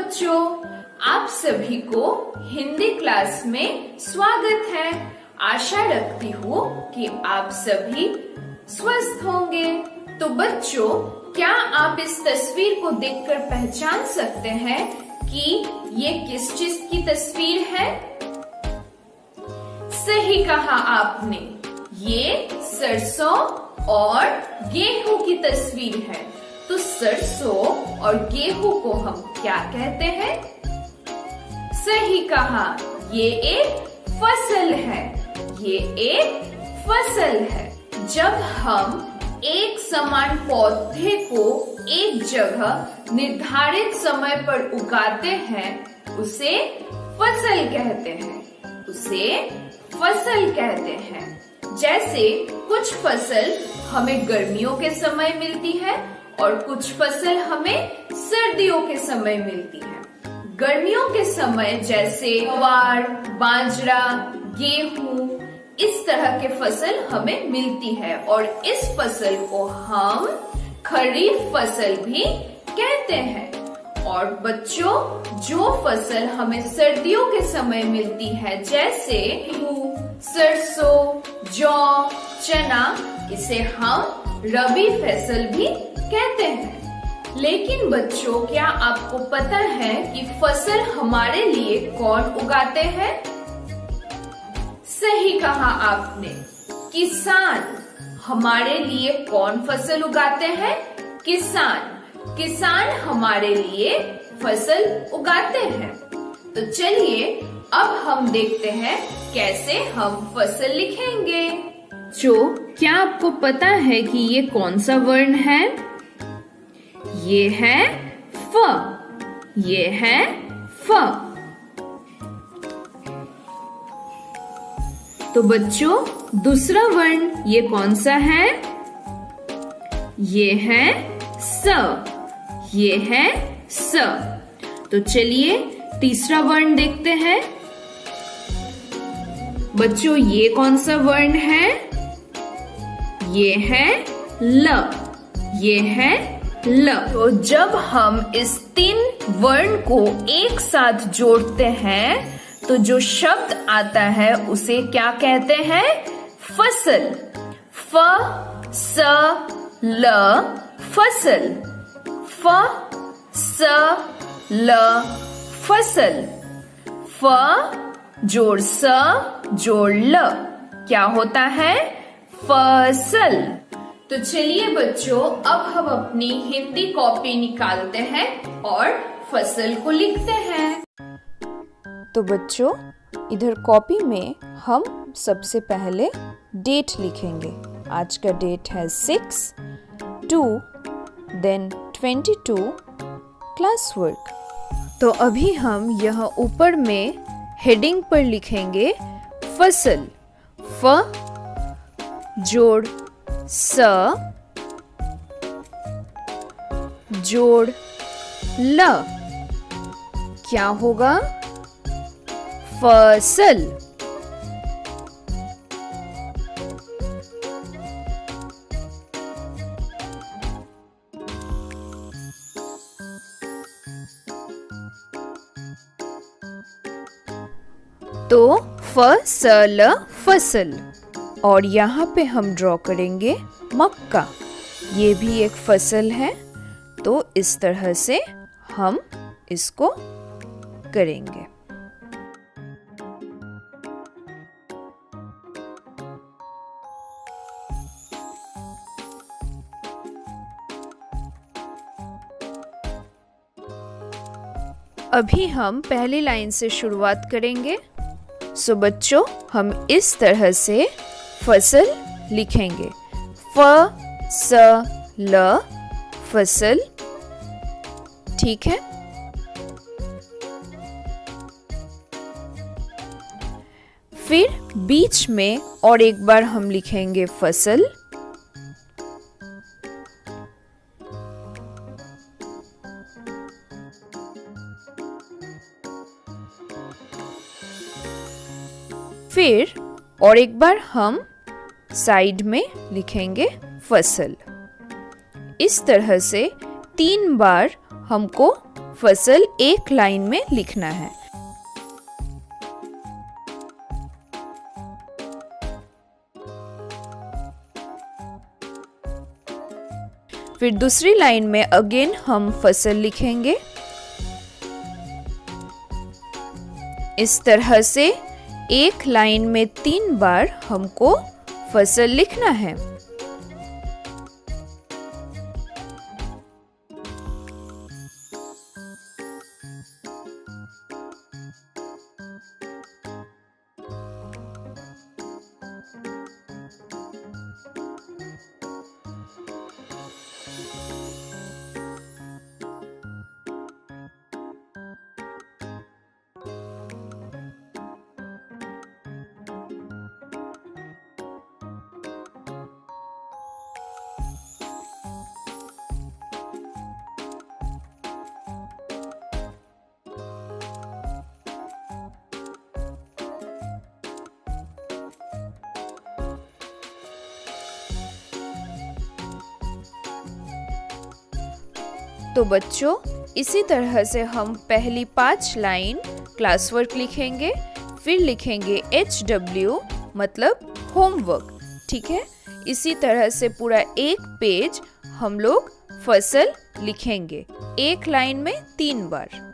बच्चों, आप सभी को हिंदी क्लास में स्वागत है। आशा रखती हूँ कि आप सभी स्वस्थ होंगे। तो बच्चों, क्या आप इस तस्वीर को देखकर पहचान सकते हैं कि ये किस चीज की तस्वीर है? सही कहा आपने, ये सरसों और गेहूं की तस्वीर है। तो सरसों और गेहूं को हम क्या कहते हैं? सही कहा, ये एक फसल है। ये एक फसल है। जब हम एक समान पौधे को एक जगह निर्धारित समय पर उगाते हैं, उसे फसल कहते हैं। उसे फसल कहते हैं। जैसे कुछ फसल हमें गर्मियों के समय मिलती है और कुछ फसल हमें सर्दियों के समय मिलती है। गर्मियों के समय जैसे ज्वार, बाजरा, गेहूं, इस तरह के फसल हमें मिलती है और इस फसल को हम खरीफ फसल भी कहते हैं। और बच्चों, जो फसल हमें सर्दियों के समय मिलती है जैसे गेहूं, सरसों, जौ, चना, इसे हम रबी फसल भी कहते हैं। लेकिन बच्चों, क्या आपको पता है कि फसल हमारे लिए कौन उगाते हैं? सही कहा आपने, किसान। हमारे लिए कौन फसल उगाते हैं? किसान। किसान हमारे लिए फसल उगाते हैं। तो चलिए अब हम देखते हैं कैसे हम फसल लिखेंगे। क्या आपको पता है कि ये कौन सा वर्ण है? ये है फ। ये है फ। तो बच्चों, दूसरा वर्ण ये कौन सा है? ये है स। ये है स। तो चलिए तीसरा वर्ण देखते हैं। बच्चों, ये कौन सा वर्ण है? ये है ल। ये है ल। तो जब हम इस तीन वर्ण को एक साथ जोड़ते हैं तो जो शब्द आता है उसे क्या कहते हैं? फसल। फ स ल फसल। फ स ल फसल। फ जोड़ स जोड़ ल क्या होता है? फसल। तो चलिए बच्चों, अब हम अपनी हिंदी कॉपी निकालते हैं और फसल को लिखते हैं। तो बच्चों, इधर कॉपी में हम सबसे पहले डेट लिखेंगे। आज का डेट है 6/2, देन 22 क्लास वर्क। तो अभी हम यहाँ ऊपर में हेडिंग पर लिखेंगे फसल। फ जोड़ स जोड़ ल क्या होगा? फसल। तो फसल फसल। और यहाँ पे हम ड्रॉ करेंगे मक्का। ये भी एक फसल है। तो इस तरह से हम इसको करेंगे। अभी हम पहली लाइन से शुरुआत करेंगे। सो बच्चों, हम इस तरह से फसल लिखेंगे। फ स ल फसल। ठीक है। फिर बीच में और एक बार हम लिखेंगे फसल। फिर और एक बार हम साइड में लिखेंगे फसल। इस तरह से 3 बार हमको फसल एक लाइन में लिखना है। फिर दूसरी लाइन में अगेन हम फसल लिखेंगे। इस तरह से एक लाइन में 3 बार हमको फसल लिखना है। तो बच्चों, इसी तरह से हम पहली 5 लाइन क्लास वर्क लिखेंगे, फिर लिखेंगे HW मतलब होमवर्क। ठीक है, इसी तरह से पूरा एक पेज हम लोग फसल लिखेंगे, एक लाइन में 3 बार।